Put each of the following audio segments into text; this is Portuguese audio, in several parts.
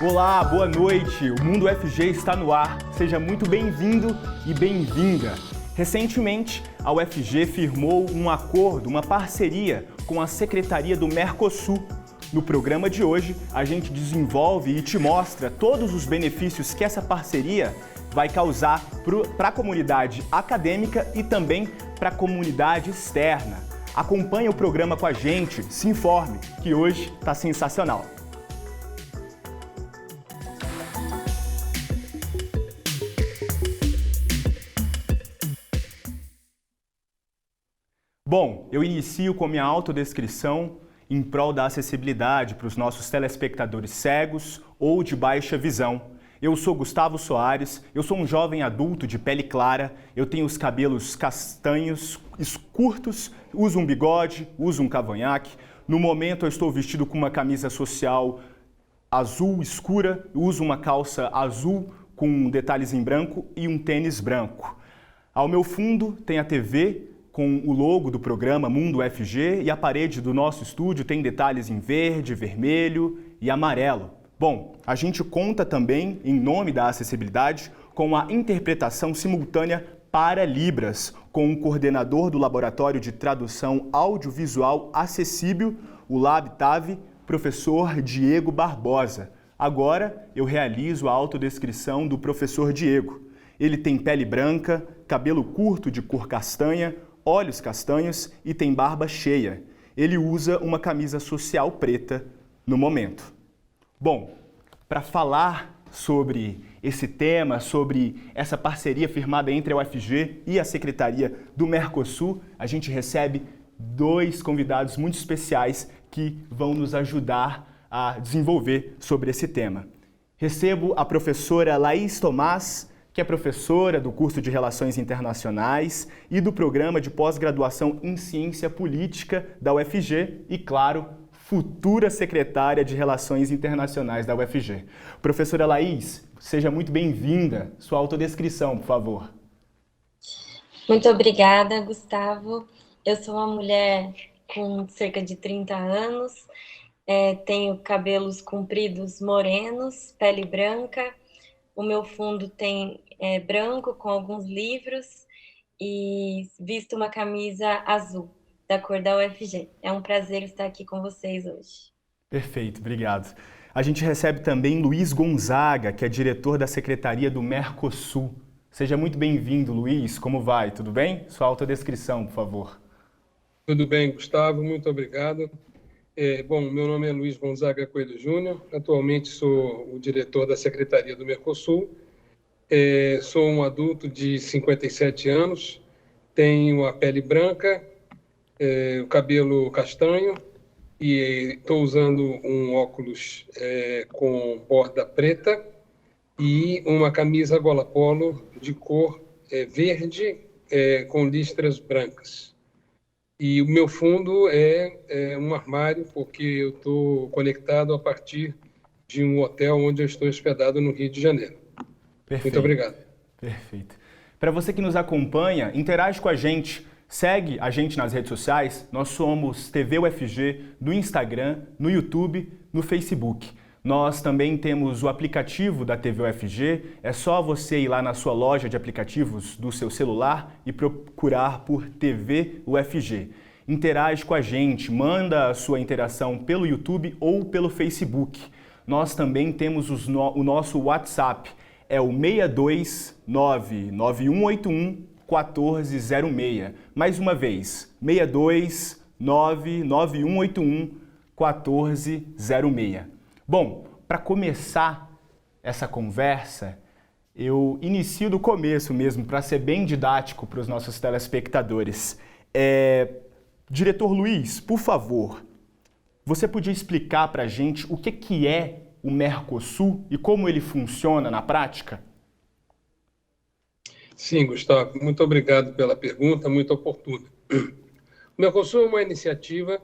Olá, boa noite. O Mundo UFG está no ar. Seja muito bem-vindo e bem-vinda. Recentemente, a UFG firmou um acordo, uma parceria com a Secretaria do Mercosul. No programa de hoje, a gente desenvolve e te mostra todos os benefícios que essa parceria vai causar para a comunidade acadêmica e também para a comunidade externa. Acompanhe o programa com a gente, se informe, que hoje está sensacional. Bom, eu inicio com minha autodescrição em prol da acessibilidade para os nossos telespectadores cegos ou de baixa visão. Eu sou Gustavo Soares, eu sou um jovem adulto de pele clara, eu tenho os cabelos castanhos, curtos, uso um bigode, uso um cavanhaque. No momento eu estou vestido com uma camisa social azul escura, uso uma calça azul com detalhes em branco e um tênis branco. Ao meu fundo tem a TV com o logo do programa Mundo UFG e a parede do nosso estúdio tem detalhes em verde, vermelho e amarelo. Bom, a gente conta também, em nome da acessibilidade, com a interpretação simultânea para Libras, com o coordenador do Laboratório de Tradução Audiovisual Acessível, o LabTAV, professor Diego Barbosa. Agora eu realizo a autodescrição do professor Diego. Ele tem pele branca, cabelo curto de cor castanha, olhos castanhos e tem barba cheia. Ele usa uma camisa social preta no momento. Bom, para falar sobre esse tema, sobre essa parceria firmada entre a UFG e a Secretaria do Mercosul, a gente recebe dois convidados muito especiais que vão nos ajudar a desenvolver sobre esse tema. Recebo a professora Laís Tomás, que é professora do curso de Relações Internacionais e do programa de pós-graduação em Ciência Política da UFG e, claro, futura secretária de Relações Internacionais da UFG. Professora Laís, seja muito bem-vinda. Sua autodescrição, por favor. Muito obrigada, Gustavo. Eu sou uma mulher com cerca de 30 anos, tenho cabelos compridos morenos, pele branca. O meu fundo tem branco com alguns livros e visto uma camisa azul, da cor da UFG. É um prazer estar aqui com vocês hoje. Perfeito, obrigado. A gente recebe também Luiz Gonzaga, que é diretor da Secretaria do Mercosul. Seja muito bem-vindo, Luiz. Como vai? Tudo bem? Sua autodescrição, por favor. Tudo bem, Gustavo. Muito obrigado. Bom, meu nome é Luiz Gonzaga Coelho Júnior, atualmente sou o diretor da Secretaria do Mercosul, sou um adulto de 57 anos, tenho a pele branca, o cabelo castanho e estou usando um óculos com borda preta e uma camisa gola polo de cor verde com listras brancas. E o meu fundo é um armário, porque eu estou conectado a partir de um hotel onde eu estou hospedado no Rio de Janeiro. Perfeito. Muito obrigado. Perfeito. Para você que nos acompanha, interage com a gente, segue a gente nas redes sociais. Nós somos TV UFG no Instagram, no YouTube, no Facebook. Nós também temos o aplicativo da TV UFG, é só você ir lá na sua loja de aplicativos do seu celular e procurar por TV UFG. Interage com a gente, manda a sua interação pelo YouTube ou pelo Facebook. Nós também temos o nosso WhatsApp, é o 62991811406. Mais uma vez, 62991811406. Bom, para começar essa conversa, eu inicio do começo mesmo, para ser bem didático para os nossos telespectadores. Diretor Luiz, por favor, você podia explicar para a gente o que é o Mercosul e como ele funciona na prática? Sim, Gustavo, muito obrigado pela pergunta, muito oportuna. O Mercosul é uma iniciativa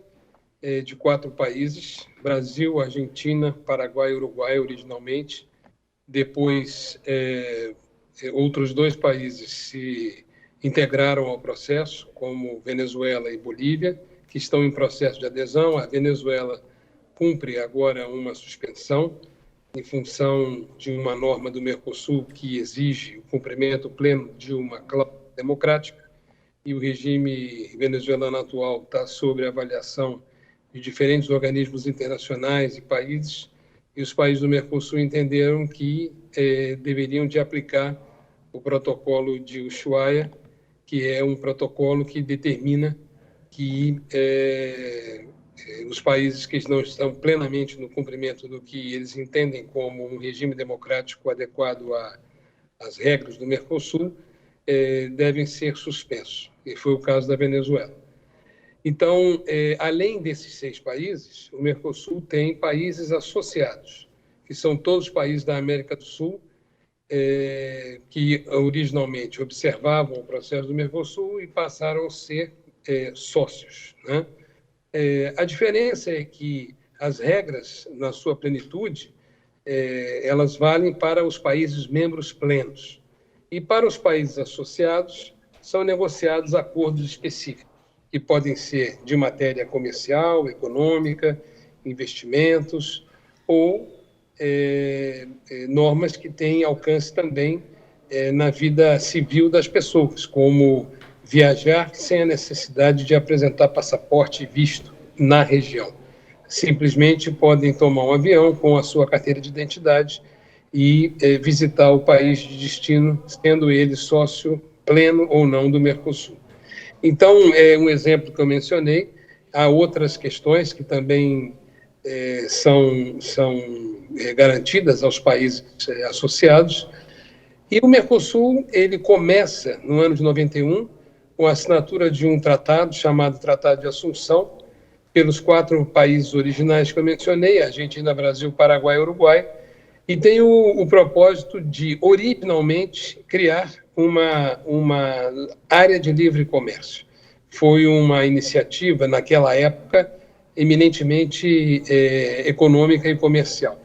de 4 países, Brasil, Argentina, Paraguai e Uruguai originalmente, depois outros 2 países se integraram ao processo, como Venezuela e Bolívia, que estão em processo de adesão. A Venezuela cumpre agora uma suspensão em função de uma norma do Mercosul que exige o cumprimento pleno de uma cláusula democrática, e o regime venezuelano atual está sob avaliação de diferentes organismos internacionais e países, e os países do Mercosul entenderam que deveriam de aplicar o protocolo de Ushuaia, que é um protocolo que determina que os países que não estão plenamente no cumprimento do que eles entendem como um regime democrático adequado às regras do Mercosul devem ser suspensos. E foi o caso da Venezuela. Então, além desses 6 países, o Mercosul tem países associados, que são todos os países da América do Sul, que originalmente observavam o processo do Mercosul e passaram a ser sócios, né? A diferença é que as regras, na sua plenitude, elas valem para os países membros plenos. E para os países associados, são negociados acordos específicos, que podem ser de matéria comercial, econômica, investimentos, ou normas que têm alcance também na vida civil das pessoas, como viajar sem a necessidade de apresentar passaporte e visto na região. Simplesmente podem tomar um avião com a sua carteira de identidade e visitar o país de destino, sendo ele sócio pleno ou não do Mercosul. Então, é um exemplo que eu mencionei. Há outras questões que também são garantidas aos países associados. E o Mercosul, ele começa no ano de 91 com a assinatura de um tratado chamado Tratado de Assunção, pelos 4 países originais que eu mencionei, Argentina, Brasil, Paraguai e Uruguai, e tem o propósito de, originalmente, criar uma área de livre comércio. Foi uma iniciativa, naquela época, eminentemente econômica e comercial.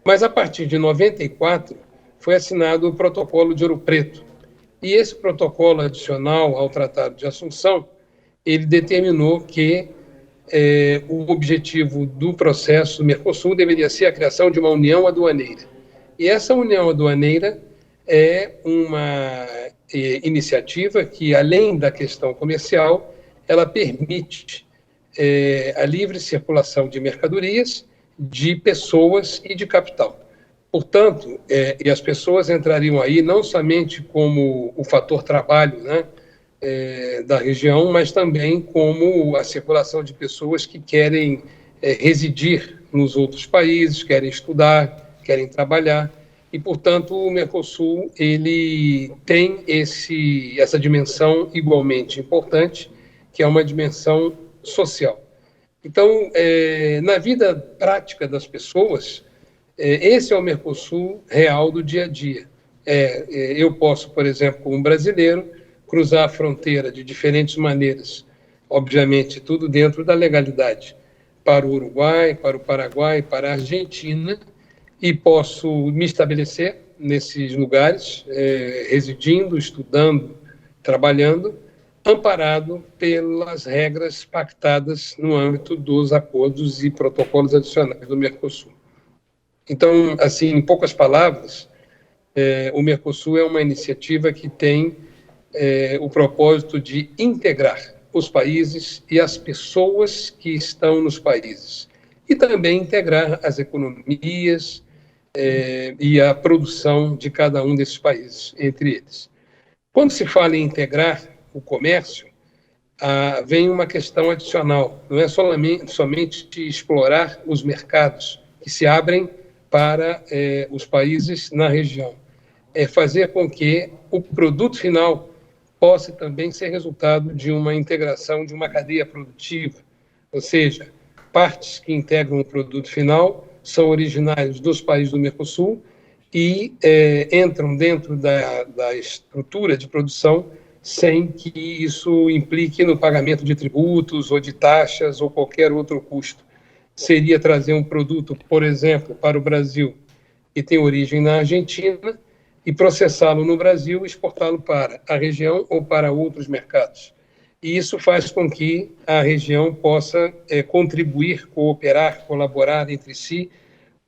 Mas, a partir de 94, foi assinado o Protocolo de Ouro Preto. E esse protocolo adicional ao Tratado de Assunção, ele determinou que o objetivo do processo do Mercosul deveria ser a criação de uma união aduaneira. E essa união aduaneira é uma iniciativa que, além da questão comercial, ela permite a livre circulação de mercadorias, de pessoas e de capital. Portanto, e as pessoas entrariam aí não somente como o fator trabalho, né, da região, mas também como a circulação de pessoas que querem residir nos outros países, querem estudar, querem trabalhar, e, portanto, o Mercosul ele tem essa dimensão igualmente importante, que é uma dimensão social. Então, na vida prática das pessoas, esse é o Mercosul real do dia a dia. Eu posso, por exemplo, como brasileiro, cruzar a fronteira de diferentes maneiras, obviamente tudo dentro da legalidade, para o Uruguai, para o Paraguai, para a Argentina, e posso me estabelecer nesses lugares, residindo, estudando, trabalhando, amparado pelas regras pactadas no âmbito dos acordos e protocolos adicionais do Mercosul. Então, assim, em poucas palavras, o Mercosul é uma iniciativa que tem o propósito de integrar os países e as pessoas que estão nos países, e também integrar as economias e a produção de cada um desses países, entre eles. Quando se fala em integrar o comércio, vem uma questão adicional, não é somente explorar os mercados que se abrem para os países na região, é fazer com que o produto final possa também ser resultado de uma integração de uma cadeia produtiva, ou seja, partes que integram o produto final são originários dos países do Mercosul e entram dentro da estrutura de produção sem que isso implique no pagamento de tributos ou de taxas ou qualquer outro custo. Seria trazer um produto, por exemplo, para o Brasil, que tem origem na Argentina, e processá-lo no Brasil e exportá-lo para a região ou para outros mercados. E isso faz com que a região possa contribuir, cooperar, colaborar entre si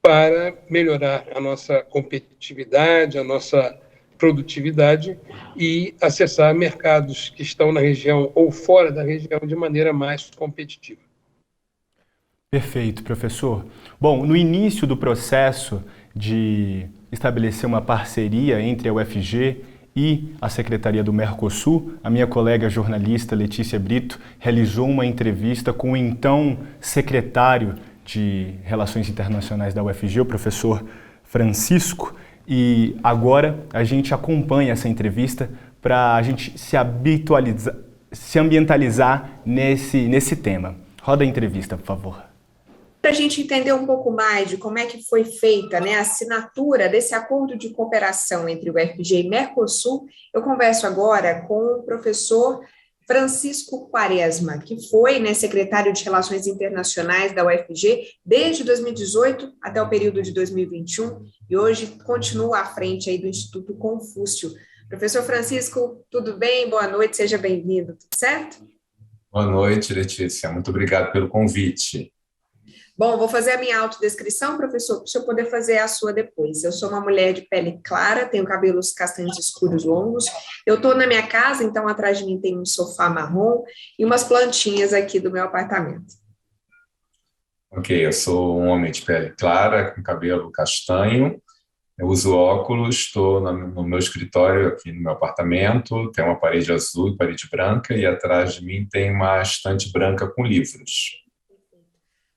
para melhorar a nossa competitividade, a nossa produtividade e acessar mercados que estão na região ou fora da região de maneira mais competitiva. Perfeito, professor. Bom, no início do processo de estabelecer uma parceria entre a UFG e a Secretaria do Mercosul, a minha colega jornalista Letícia Brito realizou uma entrevista com o então secretário de Relações Internacionais da UFG, o professor Francisco, e agora a gente acompanha essa entrevista para a gente se ambientalizar nesse tema. Roda a entrevista, por favor. Para a gente entender um pouco mais de como é que foi feita, né, a assinatura desse acordo de cooperação entre o UFG e Mercosul, eu converso agora com o professor Francisco Quaresma, que foi, né, secretário de Relações Internacionais da UFG desde 2018 até o período de 2021 e hoje continua à frente aí do Instituto Confúcio. Professor Francisco, tudo bem? Boa noite, seja bem-vindo, tudo certo? Boa noite, Letícia. Muito obrigado pelo convite. Bom, vou fazer a minha autodescrição, professor, para o senhor poder fazer a sua depois. Eu sou uma mulher de pele clara, tenho cabelos castanhos escuros longos. Eu estou na minha casa, então atrás de mim tem um sofá marrom e umas plantinhas aqui do meu apartamento. Ok, eu sou um homem de pele clara, com cabelo castanho. Eu uso óculos, estou no meu escritório aqui no meu apartamento. Tem uma parede azul e parede branca e atrás de mim tem uma estante branca com livros.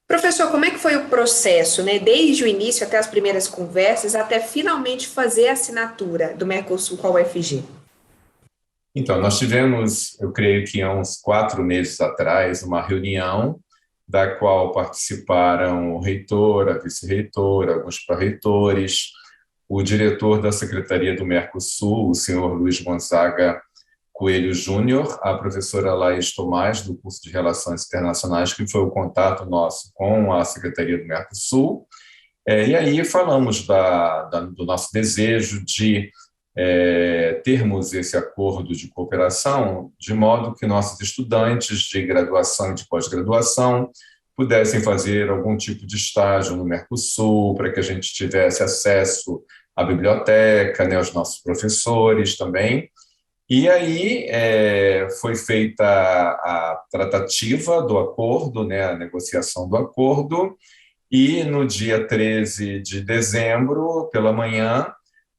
Professor, como é que foi o processo, né? Desde o início até as primeiras conversas, até finalmente fazer a assinatura do Mercosul com a UFG? Então, nós tivemos, eu creio que há uns 4 meses atrás, uma reunião da qual participaram o reitor, a vice-reitora, alguns pró-reitores, o diretor da Secretaria do Mercosul, o senhor Luiz Gonzaga Coelho Júnior, a professora Laís Tomás, do curso de Relações Internacionais, que foi o contato nosso com a Secretaria do Mercosul. E aí falamos do nosso desejo de termos esse acordo de cooperação, de modo que nossos estudantes de graduação e de pós-graduação pudessem fazer algum tipo de estágio no Mercosul, para que a gente tivesse acesso à biblioteca, né, aos nossos professores também. E aí foi feita a tratativa do acordo, né, a negociação do acordo, e no dia 13 de dezembro, pela manhã,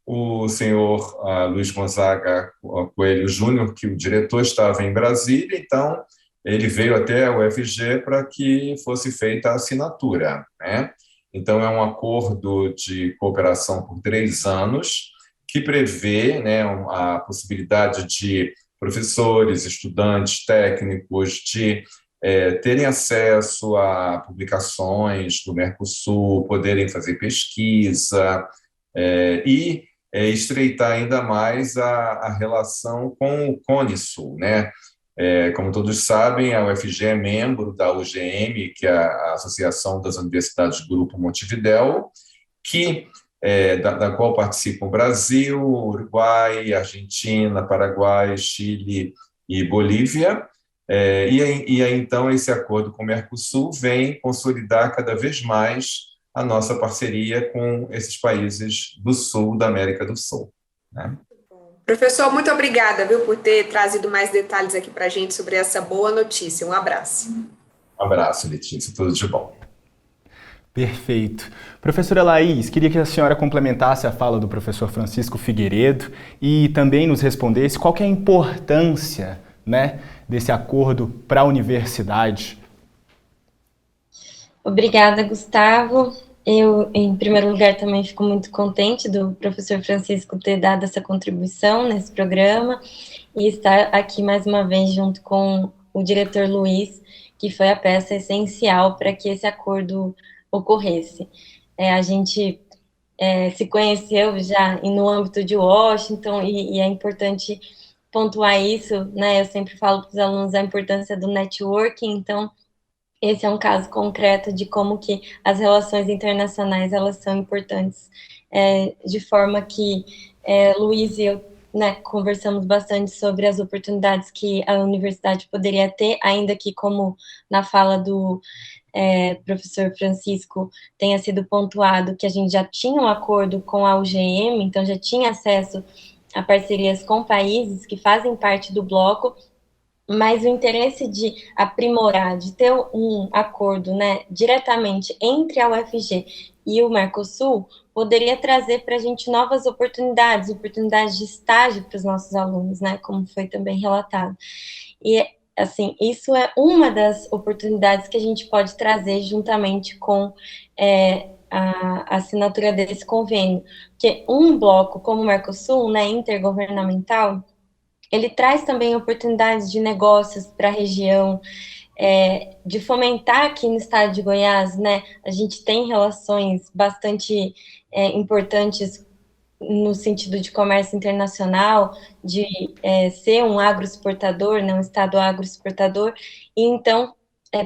o senhor Luiz Gonzaga Coelho Júnior, que o diretor estava em Brasília, então ele veio até a UFG para que fosse feita a assinatura, né? Então é um acordo de cooperação por 3 anos, que prevê, né, a possibilidade de professores, estudantes, técnicos de terem acesso a publicações do Mercosul, poderem fazer pesquisa e estreitar ainda mais a relação com o CONISUL, né? Como todos sabem, a UFG é membro da UGM, que é a Associação das Universidades do Grupo Montevidéu, que da qual participam Brasil, Uruguai, Argentina, Paraguai, Chile e Bolívia. E aí, então, esse acordo com o Mercosul vem consolidar cada vez mais a nossa parceria com esses países do sul da América do Sul, né? Professor, muito obrigada, viu, por ter trazido mais detalhes aqui para a gente sobre essa boa notícia. Um abraço. Um abraço, Letícia. Tudo de bom. Perfeito. Professora Laís, queria que a senhora complementasse a fala do professor Francisco Figueiredo e também nos respondesse qual que é a importância, né, desse acordo para a universidade. Obrigada, Gustavo. Eu, em primeiro lugar, também fico muito contente do professor Francisco ter dado essa contribuição nesse programa e estar aqui mais uma vez junto com o diretor Luiz, que foi a peça essencial para que esse acordo ocorresse. A gente se conheceu já no âmbito de Washington e é importante pontuar isso, né? Eu sempre falo para os alunos a importância do networking, então esse é um caso concreto de como que as relações internacionais elas são importantes, de forma que Luiz e eu, né, conversamos bastante sobre as oportunidades que a universidade poderia ter, ainda que como na fala do professor Francisco, tenha sido pontuado que a gente já tinha um acordo com a UGM, então já tinha acesso a parcerias com países que fazem parte do bloco, mas o interesse de aprimorar, de ter um acordo, né, diretamente entre a UFG e o Mercosul, poderia trazer para a gente novas oportunidades de estágio para os nossos alunos, né, como foi também relatado. E, assim, isso é uma das oportunidades que a gente pode trazer juntamente com a assinatura desse convênio, porque um bloco como o Mercosul, né, intergovernamental, ele traz também oportunidades de negócios para a região, de fomentar aqui no estado de Goiás, né? A gente tem relações bastante importantes no sentido de comércio internacional, de ser um agroexportador, né, um estado agroexportador, e então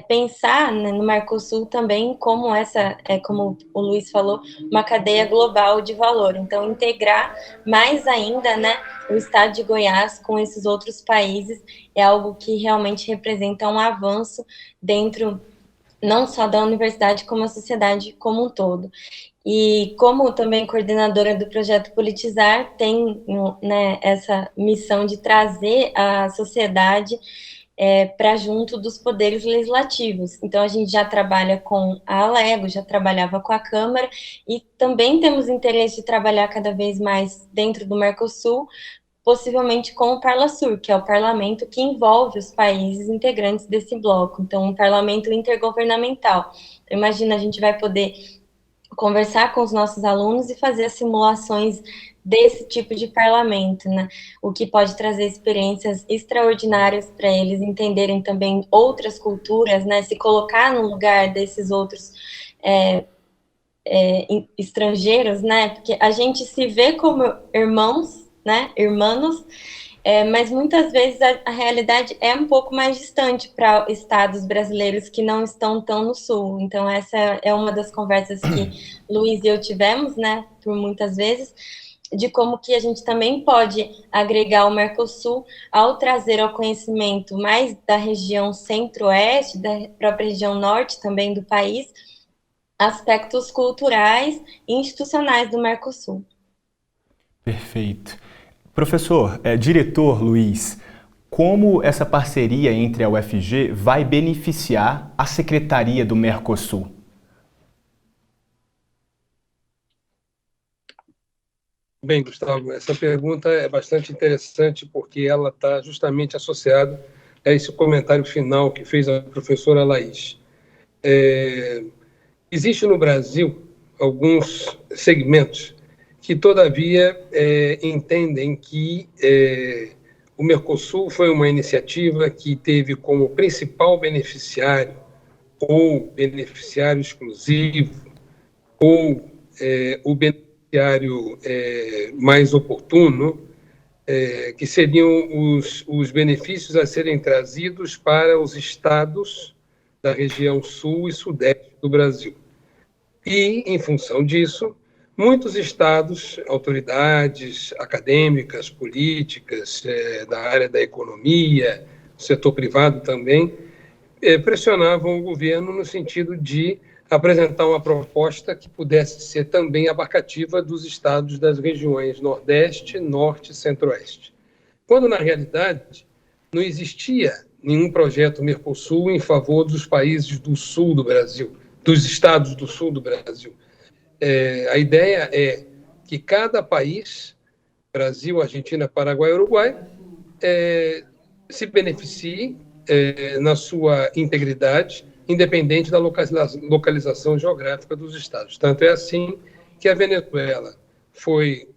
pensar, né, no Mercosul também como como o Luiz falou, uma cadeia global de valor. Então, integrar mais ainda, né, o estado de Goiás com esses outros países é algo que realmente representa um avanço dentro não só da universidade, como a sociedade como um todo. E como também coordenadora do projeto Politizar, tem, né, essa missão de trazer a sociedade para junto dos poderes legislativos. Então, a gente já trabalha com a Alego, já trabalhava com a Câmara, e também temos interesse de trabalhar cada vez mais dentro do Mercosul, possivelmente com o Parlasur, que é o parlamento que envolve os países integrantes desse bloco, então um parlamento intergovernamental. Imagina, a gente vai poder conversar com os nossos alunos e fazer simulações desse tipo de parlamento, né? O que pode trazer experiências extraordinárias para eles entenderem também outras culturas, né? Se colocar no lugar desses outros estrangeiros, né? Porque a gente se vê como irmãos, né? Irmãos, mas muitas vezes a realidade é um pouco mais distante para estados brasileiros que não estão tão no sul. Então, essa é uma das conversas que Luiz e eu tivemos, né, por muitas vezes, de como que a gente também pode agregar o Mercosul ao trazer ao conhecimento mais da região centro-oeste, da própria região norte também do país, aspectos culturais e institucionais do Mercosul. Perfeito. Professor, diretor Luiz, como essa parceria entre a UFG vai beneficiar a Secretaria do Mercosul? Bem, Gustavo, essa pergunta é bastante interessante porque ela está justamente associada a esse comentário final que fez a professora Laís. Existe no Brasil alguns segmentos que, todavia, entendem que o Mercosul foi uma iniciativa que teve como principal beneficiário, ou beneficiário exclusivo, ou o beneficiário mais oportuno, que seriam os benefícios a serem trazidos para os estados da região sul e sudeste do Brasil. E, em função disso, muitos estados, autoridades acadêmicas, políticas, da área da economia, setor privado também, pressionavam o governo no sentido de apresentar uma proposta que pudesse ser também abarcativa dos estados das regiões Nordeste, Norte e Centro-Oeste. Quando, na realidade, não existia nenhum projeto Mercosul em favor dos países do sul do Brasil, dos estados do sul do Brasil. A ideia é que cada país, Brasil, Argentina, Paraguai e Uruguai, se beneficie na sua integridade, independente da localização geográfica dos estados. Tanto é assim que a Venezuela foi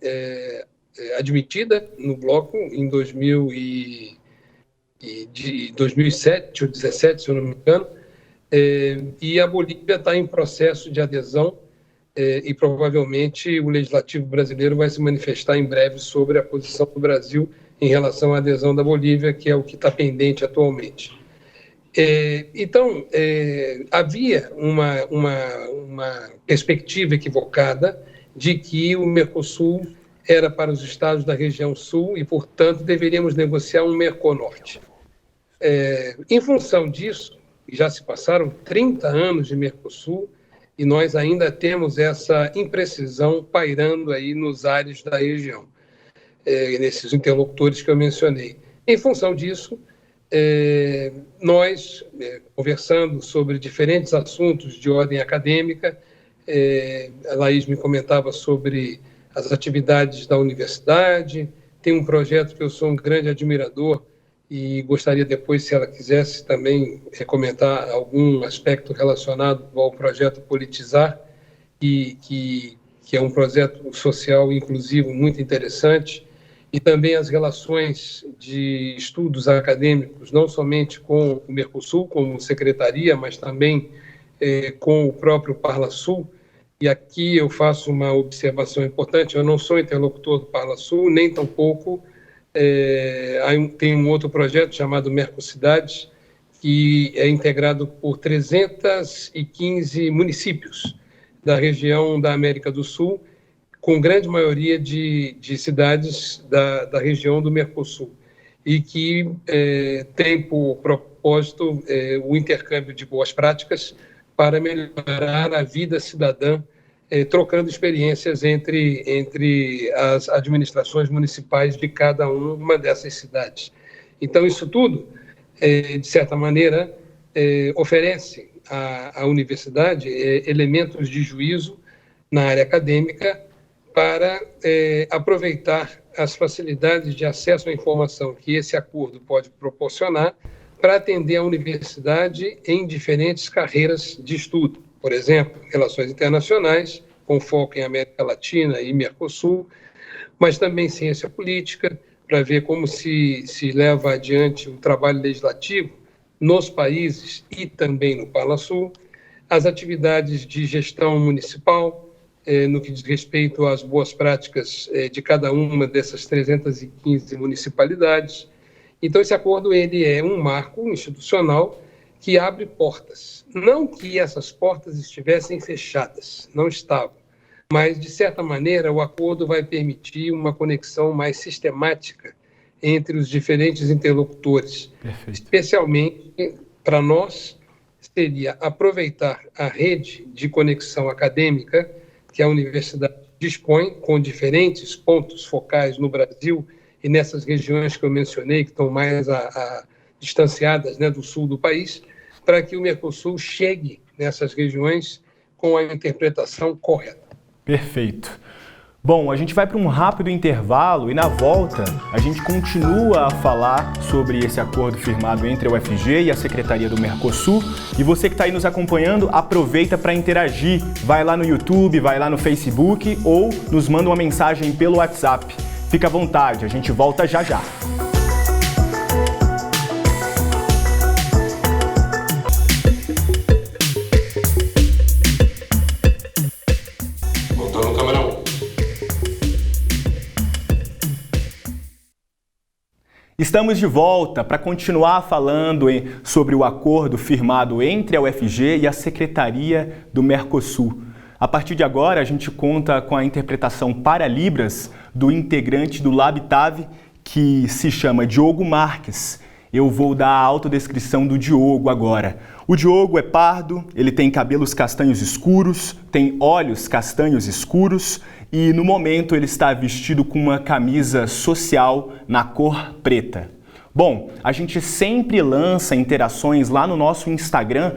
admitida no bloco em 2007 ou 2017, se eu não me engano, e a Bolívia está em processo de adesão, e provavelmente o legislativo brasileiro vai se manifestar em breve sobre a posição do Brasil em relação à adesão da Bolívia, que é o que está pendente atualmente. Então, havia uma perspectiva equivocada de que o Mercosul era para os estados da região sul e, portanto, deveríamos negociar um Merconorte. Em função disso, já se passaram 30 anos de Mercosul e nós ainda temos essa imprecisão pairando aí nos ares da região, nesses interlocutores que eu mencionei. Em função disso, nós, conversando sobre diferentes assuntos de ordem acadêmica, a Laís me comentava sobre as atividades da universidade, tem um projeto que eu sou um grande admirador e gostaria depois, se ela quisesse, também comentar algum aspecto relacionado ao projeto Politizar, que é um projeto social inclusivo muito interessante, e também as relações de estudos acadêmicos, não somente com o Mercosul, como secretaria, mas também com o próprio Parlasul. E aqui eu faço uma observação importante: eu não sou interlocutor do Parlasul, nem tampouco tem um outro projeto chamado Mercocidades, que é integrado por 315 municípios da região da América do Sul, com grande maioria de cidades da região do Mercosul, e que tem por propósito o intercâmbio de boas práticas para melhorar a vida cidadã, trocando experiências entre as administrações municipais de cada uma dessas cidades. Então, isso tudo, de certa maneira, oferece à universidade elementos de juízo na área acadêmica para aproveitar as facilidades de acesso à informação que esse acordo pode proporcionar para atender a universidade em diferentes carreiras de estudo. Por exemplo, relações internacionais, com foco em América Latina e Mercosul, mas também ciência política, para ver como se leva adiante o trabalho legislativo nos países e também no Parlasul, as atividades de gestão municipal, no que diz respeito às boas práticas de cada uma dessas 315 municipalidades. Então, esse acordo ele é um marco institucional que abre portas. Não que essas portas estivessem fechadas, não estavam, mas, de certa maneira, o acordo vai permitir uma conexão mais sistemática entre os diferentes interlocutores. Perfeito. Especialmente, para nós, seria aproveitar a rede de conexão acadêmica que a universidade dispõe, com diferentes pontos focais no Brasil e nessas regiões que eu mencionei, que estão mais distanciadas, né, do sul do país, para que o Mercosul chegue nessas regiões com a interpretação correta. Perfeito. Bom, a gente vai para um rápido intervalo e na volta a gente continua a falar sobre esse acordo firmado entre a UFG e a Secretaria do Mercosul. E você que está aí nos acompanhando, aproveita para interagir. Vai lá no YouTube, vai lá no Facebook ou nos manda uma mensagem pelo WhatsApp. Fica à vontade, a gente volta já já. Voltando câmera 1. Estamos de volta para continuar falando sobre o acordo firmado entre a UFG e a Secretaria do Mercosul. A partir de agora, a gente conta com a interpretação para Libras do integrante do LabTAV, que se chama Diogo Marques. Eu vou dar a autodescrição do Diogo agora. O Diogo é pardo, ele tem cabelos castanhos escuros, tem olhos castanhos escuros e no momento ele está vestido com uma camisa social na cor preta. Bom, a gente sempre lança interações lá no nosso Instagram,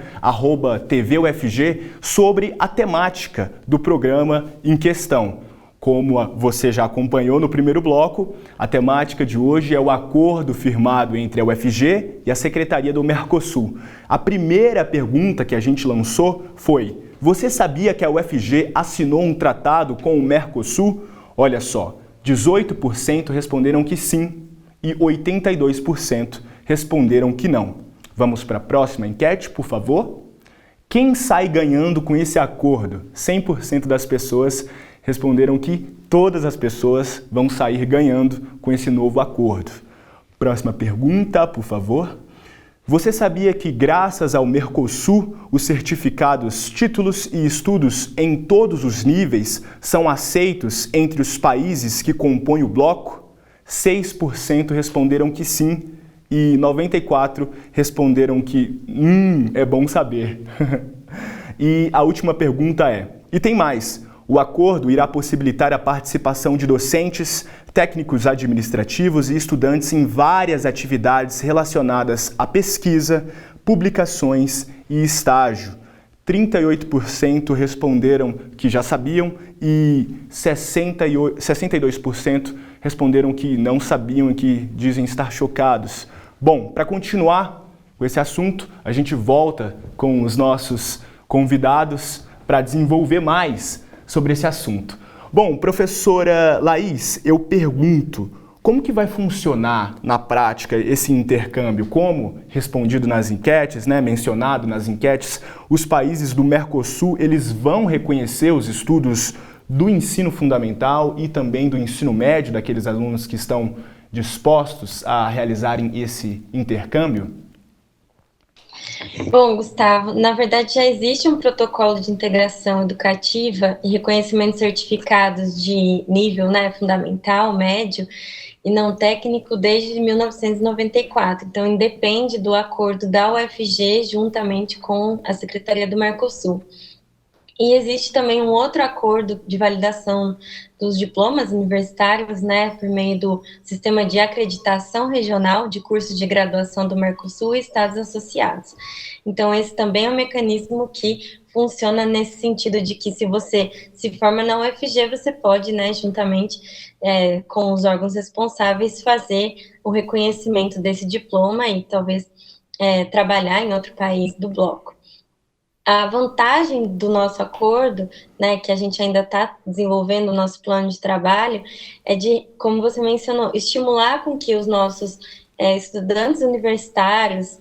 @TVUFG, sobre a temática do programa em questão. Como você já acompanhou no primeiro bloco, a temática de hoje é o acordo firmado entre a UFG e a Secretaria do Mercosul. A primeira pergunta que a gente lançou foi: você sabia que a UFG assinou um tratado com o Mercosul? Olha só, 18% responderam que sim e 82% responderam que não. Vamos para a próxima enquete, por favor? Quem sai ganhando com esse acordo? 100% das pessoas responderam que todas as pessoas vão sair ganhando com esse novo acordo. Próxima pergunta, por favor. Você sabia que, graças ao Mercosul, os certificados, títulos e estudos em todos os níveis são aceitos entre os países que compõem o bloco? 6% responderam que sim e 94 responderam que é bom saber. E a última pergunta é, e tem mais, o acordo irá possibilitar a participação de docentes, técnicos administrativos e estudantes em várias atividades relacionadas à pesquisa, publicações e estágio. 38% responderam que já sabiam e 62% responderam que não sabiam e que dizem estar chocados. Bom, para continuar com esse assunto, a gente volta com os nossos convidados para desenvolver mais sobre esse assunto. Bom, professora Laís, eu pergunto, como que vai funcionar na prática esse intercâmbio? Como respondido nas enquetes, mencionado nas enquetes, os países do Mercosul, eles vão reconhecer os estudos do ensino fundamental e também do ensino médio daqueles alunos que estão dispostos a realizarem esse intercâmbio? Bom, Gustavo, na verdade já existe um protocolo de integração educativa e reconhecimento de certificados de nível, fundamental, médio e não técnico desde 1994. Então, independe do acordo da UFG juntamente com a Secretaria do Mercosul. E existe também um outro acordo de validação dos diplomas universitários, por meio do Sistema de Acreditação Regional de Cursos de Graduação do Mercosul e Estados Associados. Então, esse também é um mecanismo que funciona nesse sentido de que se você se forma na UFG, você pode, juntamente com os órgãos responsáveis, fazer o reconhecimento desse diploma e talvez trabalhar em outro país do bloco. A vantagem do nosso acordo, que a gente ainda está desenvolvendo o nosso plano de trabalho, é de, como você mencionou, estimular com que os nossos estudantes universitários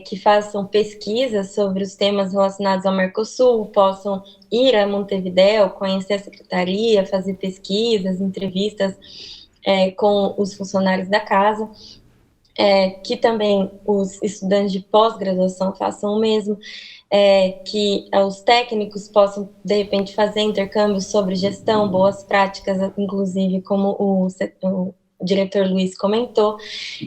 que façam pesquisas sobre os temas relacionados ao Mercosul possam ir a Montevidéu, conhecer a secretaria, fazer pesquisas, entrevistas com os funcionários da casa, que também os estudantes de pós-graduação façam o mesmo, que os técnicos possam, de repente, fazer intercâmbios sobre gestão, boas práticas, inclusive, como o diretor Luiz comentou.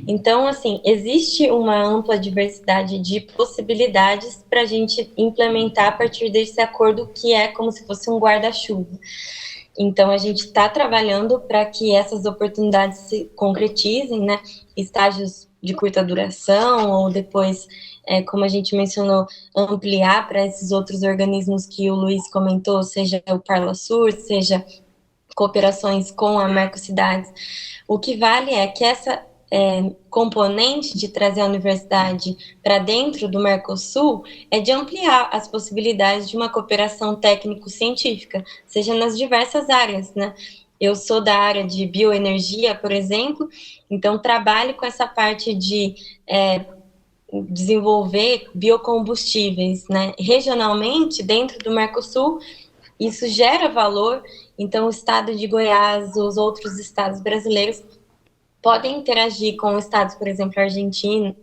Então, assim, existe uma ampla diversidade de possibilidades para a gente implementar a partir desse acordo, que é como se fosse um guarda-chuva. Então, a gente está trabalhando para que essas oportunidades se concretizem, estágios de curta duração, ou depois, como a gente mencionou, ampliar para esses outros organismos que o Luiz comentou, seja o Parlasur, seja cooperações com a Mercocidades. O que vale é que essa componente de trazer a universidade para dentro do Mercosul é de ampliar as possibilidades de uma cooperação técnico-científica, seja nas diversas áreas, Eu sou da área de bioenergia, por exemplo, então trabalho com essa parte de desenvolver biocombustíveis, regionalmente, dentro do Mercosul. Isso gera valor, então o estado de Goiás, os outros estados brasileiros podem interagir com estados, por exemplo, argentinos,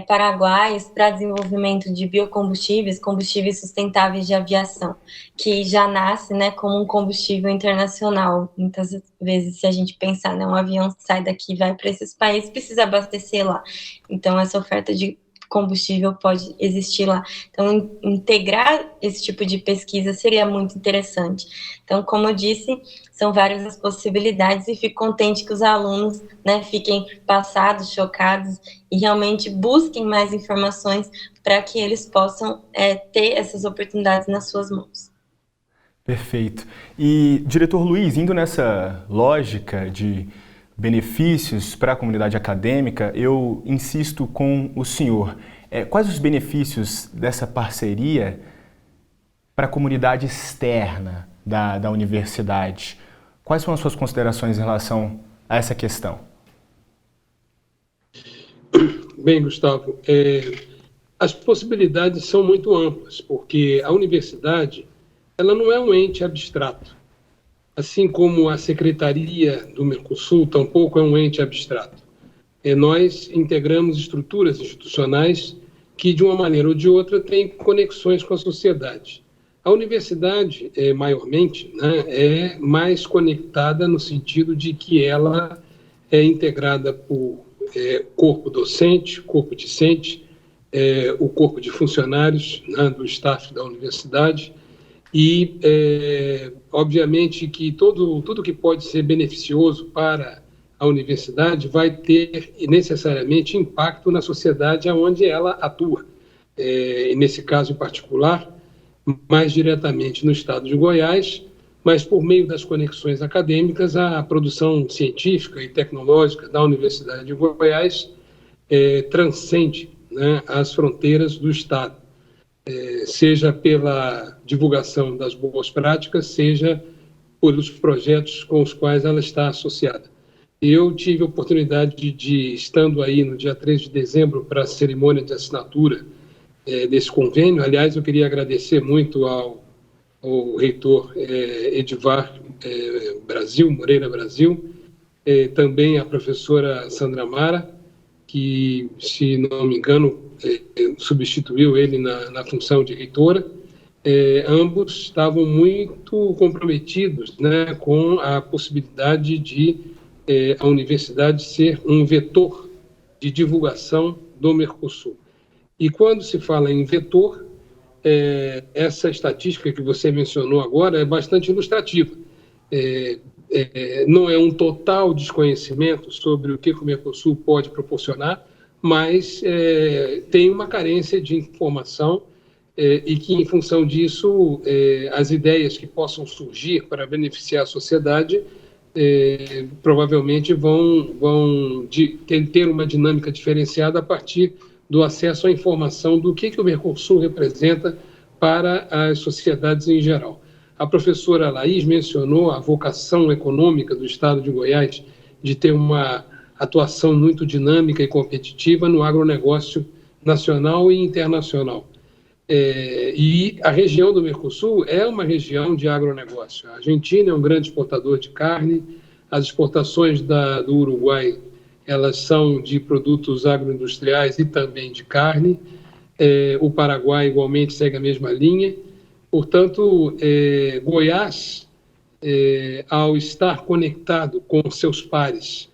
paraguaios, para desenvolvimento de biocombustíveis, combustíveis sustentáveis de aviação, que já nasce como um combustível internacional. Muitas vezes, se a gente pensar, um avião sai daqui e vai para esses países, precisa abastecer lá. Então, essa oferta de combustível pode existir lá. Então, integrar esse tipo de pesquisa seria muito interessante. Então, como eu disse, são várias as possibilidades e fico contente que os alunos fiquem passados, chocados e realmente busquem mais informações para que eles possam ter essas oportunidades nas suas mãos. Perfeito. E, diretor Luiz, indo nessa lógica de benefícios para a comunidade acadêmica, eu insisto com o senhor. Quais os benefícios dessa parceria para a comunidade externa da universidade? Quais são as suas considerações em relação a essa questão? Bem, Gustavo, as possibilidades são muito amplas, porque a universidade ela não é um ente abstrato. Assim como a Secretaria do Mercosul tampouco é um ente abstrato. Nós integramos estruturas institucionais que, de uma maneira ou de outra, têm conexões com a sociedade. A universidade, maiormente, é mais conectada no sentido de que ela é integrada por corpo docente, corpo discente, o corpo de funcionários, né, do staff da universidade e, obviamente, que tudo que pode ser beneficioso para a universidade vai ter necessariamente impacto na sociedade onde ela atua. Nesse caso em particular, mais diretamente no estado de Goiás, mas por meio das conexões acadêmicas, a produção científica e tecnológica da Universidade de Goiás transcende, né, as fronteiras do estado, seja pela divulgação das boas práticas, seja pelos projetos com os quais ela está associada. Eu tive a oportunidade de estando aí no dia 3 de dezembro para a cerimônia de assinatura desse convênio. Aliás, eu queria agradecer muito ao reitor Edivar Moreira Brasil, também a professora Sandra Mara, que, se não me engano, substituiu ele na função de reitora. Ambos estavam muito comprometidos, né, com a possibilidade de a universidade ser um vetor de divulgação do Mercosul. E quando se fala em vetor, essa estatística que você mencionou agora é bastante ilustrativa. Não é um total desconhecimento sobre o que o Mercosul pode proporcionar, mas tem uma carência de informação e que, em função disso, as ideias que possam surgir para beneficiar a sociedade provavelmente vão ter uma dinâmica diferenciada a partir do acesso à informação do que o Mercosul representa para as sociedades em geral. A professora Laís mencionou a vocação econômica do estado de Goiás de ter uma atuação muito dinâmica e competitiva no agronegócio nacional e internacional. E a região do Mercosul é uma região de agronegócio. A Argentina é um grande exportador de carne, as exportações do Uruguai, elas são de produtos agroindustriais e também de carne. O Paraguai igualmente segue a mesma linha. Portanto, Goiás, ao estar conectado com seus pares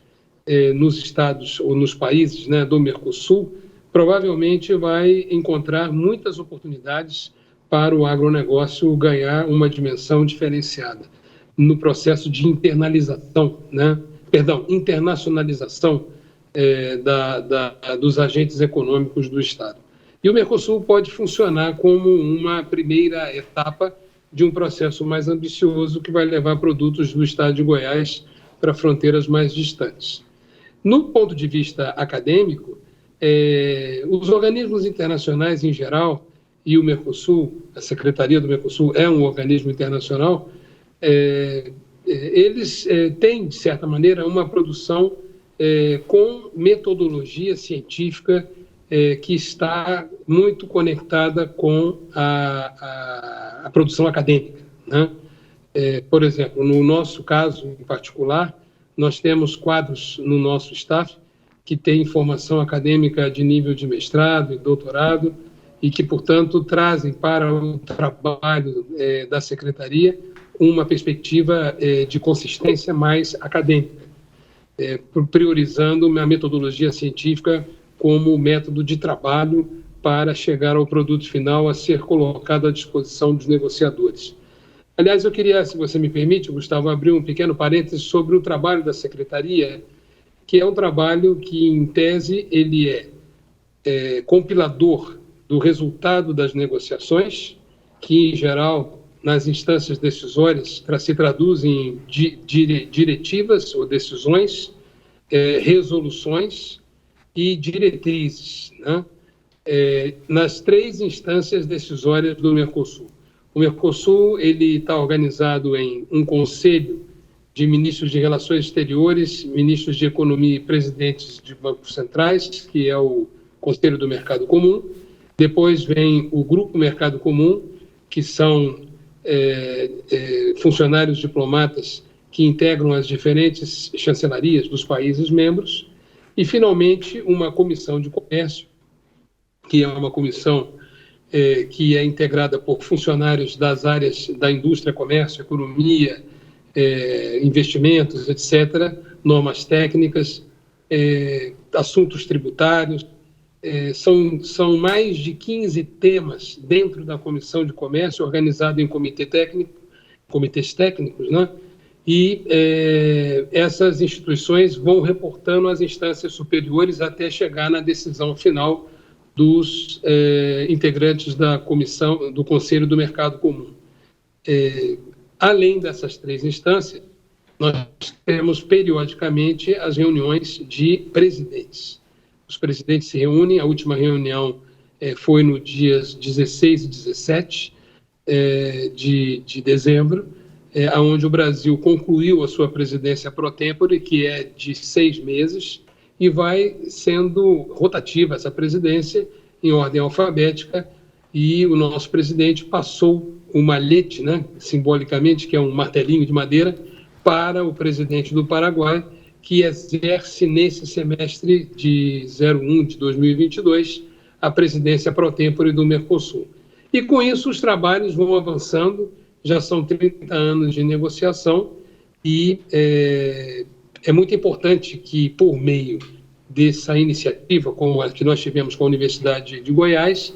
nos estados ou nos países, né, do Mercosul, provavelmente vai encontrar muitas oportunidades para o agronegócio ganhar uma dimensão diferenciada no processo de internacionalização dos agentes econômicos do Estado. E o Mercosul pode funcionar como uma primeira etapa de um processo mais ambicioso que vai levar produtos do Estado de Goiás para fronteiras mais distantes. No ponto de vista acadêmico, os organismos internacionais em geral, e o Mercosul, a Secretaria do Mercosul é um organismo internacional, eles têm, de certa maneira, uma produção com metodologia científica que está muito conectada com a produção acadêmica, né? Por exemplo, no nosso caso em particular, nós temos quadros no nosso staff que têm formação acadêmica de nível de mestrado e doutorado e que, portanto, trazem para o trabalho da Secretaria uma perspectiva de consistência mais acadêmica, priorizando a metodologia científica como método de trabalho para chegar ao produto final a ser colocado à disposição dos negociadores. Aliás, eu queria, se você me permite, Gustavo, abrir um pequeno parênteses sobre o trabalho da Secretaria, que é um trabalho que, em tese, ele é compilador do resultado das negociações, que, em geral, nas instâncias decisórias, se traduzem em diretivas ou decisões, resoluções e diretrizes, né? Nas três instâncias decisórias do Mercosul. O Mercosul ele está organizado em um conselho de ministros de Relações Exteriores, ministros de Economia e presidentes de bancos centrais, que é o Conselho do Mercado Comum. Depois vem o Grupo Mercado Comum, que são funcionários diplomatas que integram as diferentes chancelarias dos países membros. E, finalmente, uma comissão de comércio, que é uma comissão que é integrada por funcionários das áreas da indústria, comércio, economia, investimentos, etc., normas técnicas, assuntos tributários. São mais de 15 temas dentro da Comissão de Comércio, organizado em comitês técnicos, né? E essas instituições vão reportando às instâncias superiores até chegar na decisão final dos integrantes da comissão, do Conselho do Mercado Comum. Além dessas 3 instâncias, nós temos periodicamente as reuniões de presidentes. Os presidentes se reúnem, a última reunião foi no dias 16 e 17 de dezembro, onde o Brasil concluiu a sua presidência pro tempore, que é de 6 meses, e vai sendo rotativa essa presidência em ordem alfabética, e o nosso presidente passou o malhete, né, simbolicamente, que é um martelinho de madeira, para o presidente do Paraguai, que exerce nesse semestre de 01 de 2022 a presidência pro tempore do Mercosul. E com isso os trabalhos vão avançando, já são 30 anos de negociação e é muito importante que, por meio dessa iniciativa, como a que nós tivemos com a Universidade de Goiás,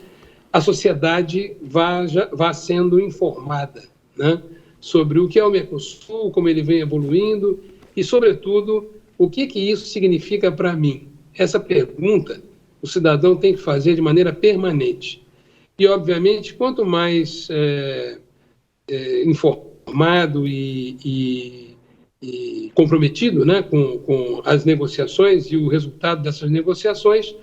a sociedade vá sendo informada, né, sobre o que é o Mercosul, como ele vem evoluindo e, sobretudo, o que isso significa para mim. Essa pergunta o cidadão tem que fazer de maneira permanente. E, obviamente, quanto mais informado e comprometido, né, com as negociações e o resultado dessas negociações,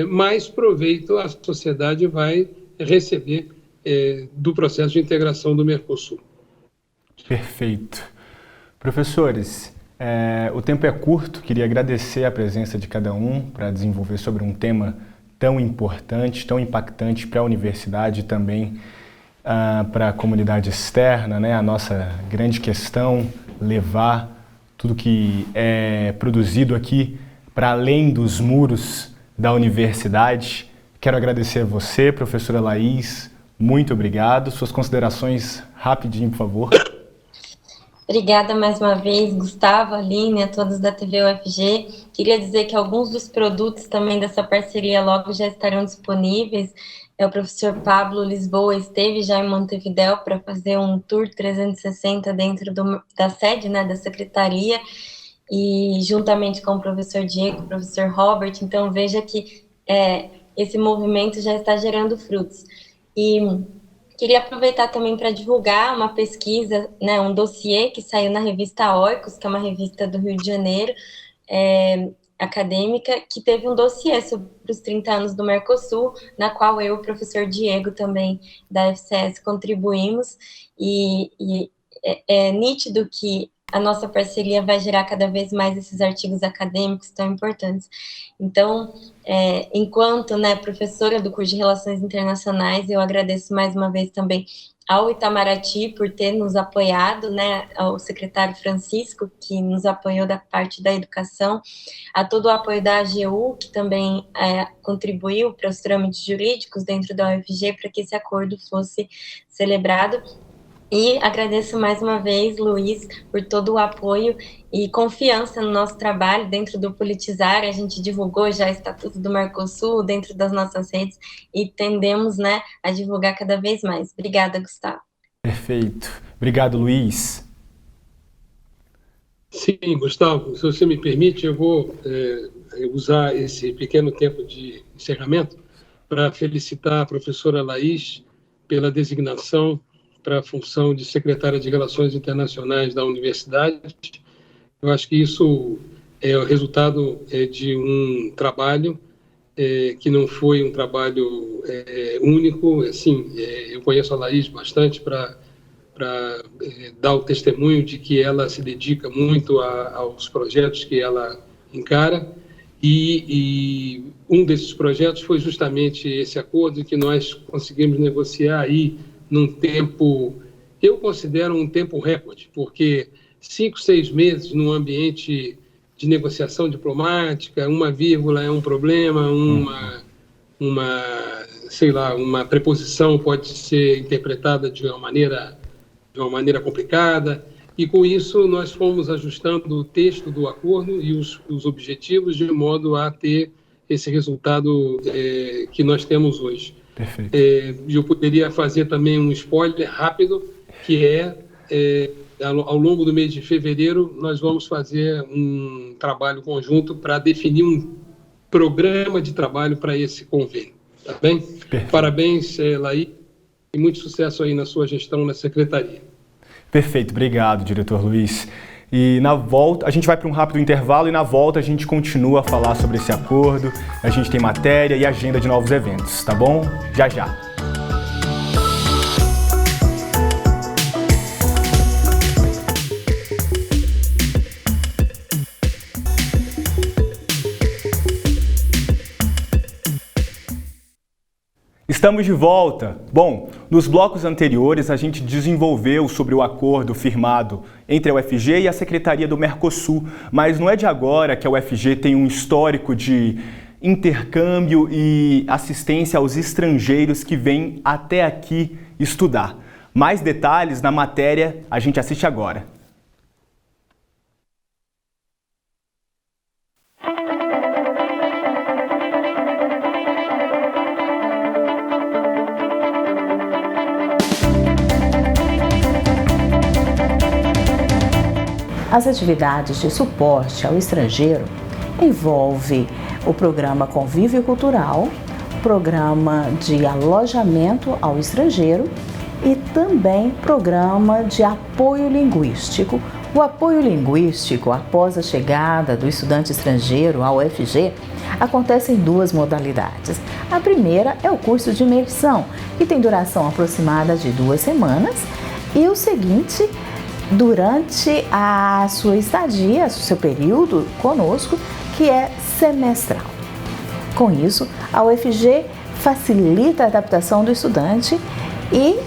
mais proveito a sociedade vai receber do processo de integração do Mercosul. Perfeito. Professores, o tempo é curto, queria agradecer a presença de cada um para desenvolver sobre um tema tão importante, tão impactante para a universidade e também para a comunidade externa, né? A nossa grande questão, levar tudo que é produzido aqui para além dos muros da universidade. Quero agradecer a você, professora Laís, muito obrigado. Suas considerações rapidinho, por favor. Obrigada mais uma vez, Gustavo, Aline, a todos da TV UFG. Queria dizer que alguns dos produtos também dessa parceria logo já estarão disponíveis. O professor Pablo Lisboa esteve já em Montevidéu para fazer um tour 360 dentro da sede, né, da secretaria, e juntamente com o professor Diego, o professor Robert. Então, veja que esse movimento já está gerando frutos. E queria aproveitar também para divulgar uma pesquisa, né, um dossiê que saiu na revista Oikos, que é uma revista do Rio de Janeiro, acadêmica, que teve um dossiê sobre os 30 anos do Mercosul, na qual eu e o professor Diego também da FCS contribuímos, e é nítido que a nossa parceria vai gerar cada vez mais esses artigos acadêmicos tão importantes. Então, enquanto, né, professora do curso de Relações Internacionais, eu agradeço mais uma vez também ao Itamaraty por ter nos apoiado, né, ao secretário Francisco, que nos apoiou da parte da educação, a todo o apoio da AGU, que também contribuiu para os trâmites jurídicos dentro da UFG para que esse acordo fosse celebrado. E agradeço mais uma vez, Luiz, por todo o apoio e confiança no nosso trabalho dentro do Politizar. A gente divulgou já o Estatuto do Mercosul dentro das nossas redes e tendemos, né, a divulgar cada vez mais. Obrigada, Gustavo. Perfeito. Obrigado, Luiz. Sim, Gustavo, se você me permite, eu vou usar esse pequeno tempo de encerramento para felicitar a professora Laís pela designação para a função de secretária de Relações Internacionais da universidade. Eu acho que isso é o resultado de um trabalho que não foi um trabalho único. Assim, eu conheço a Laís bastante para dar o testemunho de que ela se dedica muito aos projetos que ela encara, e um desses projetos foi justamente esse acordo que nós conseguimos negociar aí num tempo, eu considero um tempo recorde, porque 5, 6 meses num ambiente de negociação diplomática, uma vírgula é um problema, uma preposição pode ser interpretada de uma maneira complicada, E com isso nós fomos ajustando o texto do acordo e os objetivos de modo a ter esse resultado que nós temos hoje. Perfeito. Eu poderia fazer também um spoiler rápido, que ao longo do mês de fevereiro, nós vamos fazer um trabalho conjunto para definir um programa de trabalho para esse convênio. Tá bem? Perfeito. Parabéns, Laís, e muito sucesso aí na sua gestão na secretaria. Perfeito, obrigado, diretor Luiz. E na volta, a gente vai para um rápido intervalo e na volta a gente continua a falar sobre esse acordo, a gente tem matéria e agenda de novos eventos, tá bom? Já já. Estamos de volta. Bom, nos blocos anteriores a gente desenvolveu sobre o acordo firmado entre a UFG e a Secretaria do Mercosul, mas não é de agora que a UFG tem um histórico de intercâmbio e assistência aos estrangeiros que vêm até aqui estudar. Mais detalhes na matéria a gente assiste agora. As atividades de suporte ao estrangeiro envolvem o programa Convívio Cultural, programa de alojamento ao estrangeiro e também programa de apoio linguístico. O apoio linguístico, após a chegada do estudante estrangeiro ao UFG, acontece em duas modalidades. A primeira é o curso de imersão, que tem duração aproximada de 2 semanas, e o seguinte, durante a sua estadia, o seu período conosco, que é semestral. Com isso, a UFG facilita a adaptação do estudante e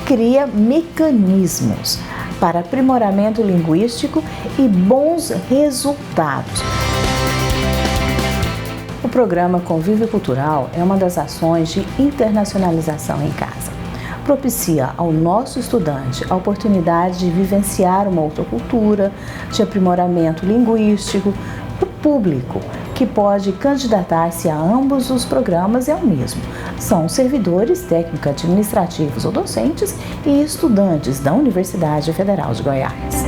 cria mecanismos para aprimoramento linguístico e bons resultados. O programa Convívio Cultural é uma das ações de internacionalização em casa. Propicia ao nosso estudante a oportunidade de vivenciar uma outra cultura, de aprimoramento linguístico. O público que pode candidatar-se a ambos os programas é o mesmo. São servidores técnico-administrativos ou docentes e estudantes da Universidade Federal de Goiás.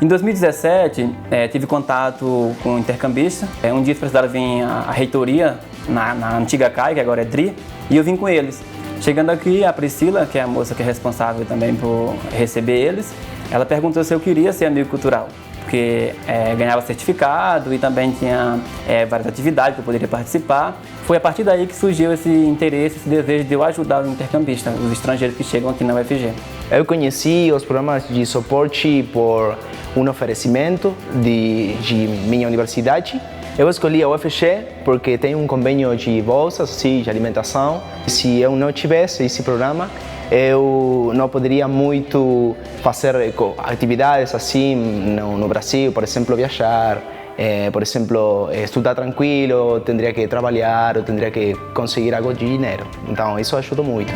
Em 2017, tive contato com um intercambista. Um dia eles precisaram vir à reitoria, na antiga CAI, que agora é DRI, e eu vim com eles. Chegando aqui, a Priscila, que é a moça que é responsável também por receber eles, ela perguntou se eu queria ser amigo cultural, porque ganhava certificado e também tinha várias atividades que eu poderia participar. Foi a partir daí que surgiu esse interesse, esse desejo de eu ajudar o intercambista, os estrangeiros que chegam aqui na UFG. Eu conheci os programas de suporte por um oferecimento de minha universidade. Eu escolhi a UFG porque tem um convênio de bolsas, de alimentação. Se eu não tivesse esse programa, eu não poderia muito fazer atividades assim no Brasil, por exemplo, viajar, por exemplo, estudar tranquilo, teria que trabalhar, eu teria que conseguir algo de dinheiro. Então, isso ajudou muito.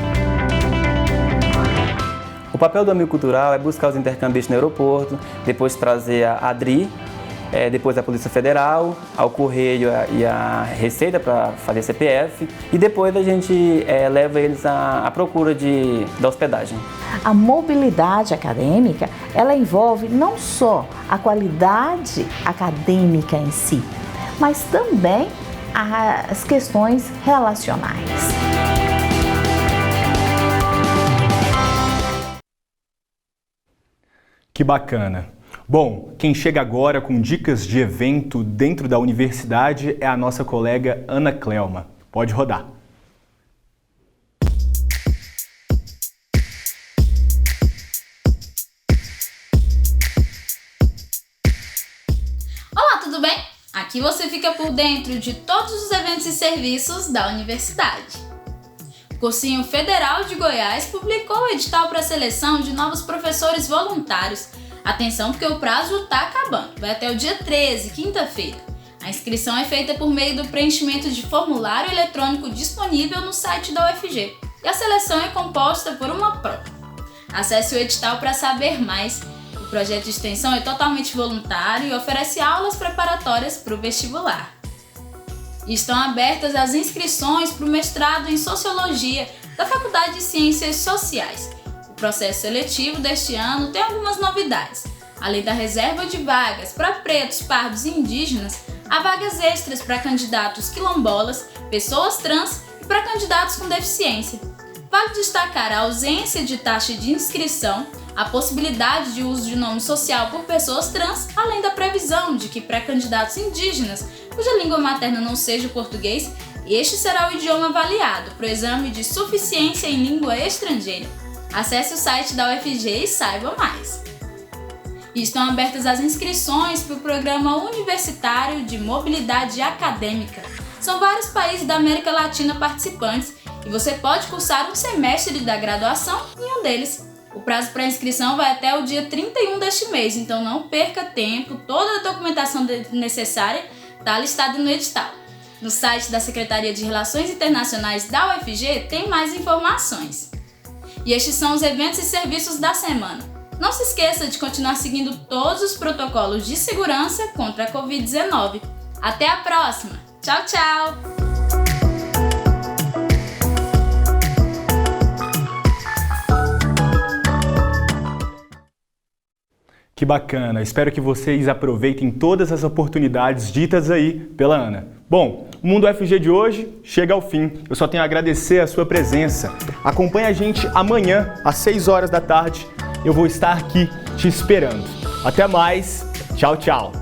O papel do amigo cultural é buscar os intercambistas no aeroporto, depois trazer a DRI, depois a Polícia Federal, ao Correio e a Receita para fazer CPF, e depois a gente leva eles à procura da hospedagem. A mobilidade acadêmica, ela envolve não só a qualidade acadêmica em si, mas também as questões relacionais. Que bacana! Bom, quem chega agora com dicas de evento dentro da universidade é a nossa colega Ana Clelma. Pode rodar. Olá, tudo bem? Aqui você fica por dentro de todos os eventos e serviços da universidade. O Cursinho Federal de Goiás publicou o edital para a seleção de novos professores voluntários. Atenção, porque o prazo está acabando, vai até o dia 13, quinta-feira. A inscrição é feita por meio do preenchimento de formulário eletrônico disponível no site da UFG. E a seleção é composta por uma prova. Acesse o edital para saber mais. O projeto de extensão é totalmente voluntário e oferece aulas preparatórias para o vestibular. Estão abertas as inscrições para o mestrado em Sociologia da Faculdade de Ciências Sociais. O processo seletivo deste ano tem algumas novidades. Além da reserva de vagas para pretos, pardos e indígenas, há vagas extras para candidatos quilombolas, pessoas trans e para candidatos com deficiência. Vale destacar a ausência de taxa de inscrição, a possibilidade de uso de nome social por pessoas trans, além da previsão de que para candidatos indígenas, cuja língua materna não seja o português, este será o idioma avaliado para o exame de suficiência em língua estrangeira. Acesse o site da UFG e saiba mais. Estão abertas as inscrições para o Programa Universitário de Mobilidade Acadêmica. São vários países da América Latina participantes e você pode cursar um semestre da graduação em um deles. O prazo para inscrição vai até o dia 31 deste mês, então não perca tempo, toda a documentação necessária está listada no edital. No site da Secretaria de Relações Internacionais da UFG tem mais informações. E estes são os eventos e serviços da semana. Não se esqueça de continuar seguindo todos os protocolos de segurança contra a Covid-19. Até a próxima! Tchau, tchau! Que bacana! Espero que vocês aproveitem todas as oportunidades ditas aí pela Ana. Bom, o Mundo UFG de hoje chega ao fim. Eu só tenho a agradecer a sua presença. Acompanhe a gente amanhã, às 6 horas da tarde. Eu vou estar aqui te esperando. Até mais. Tchau, tchau.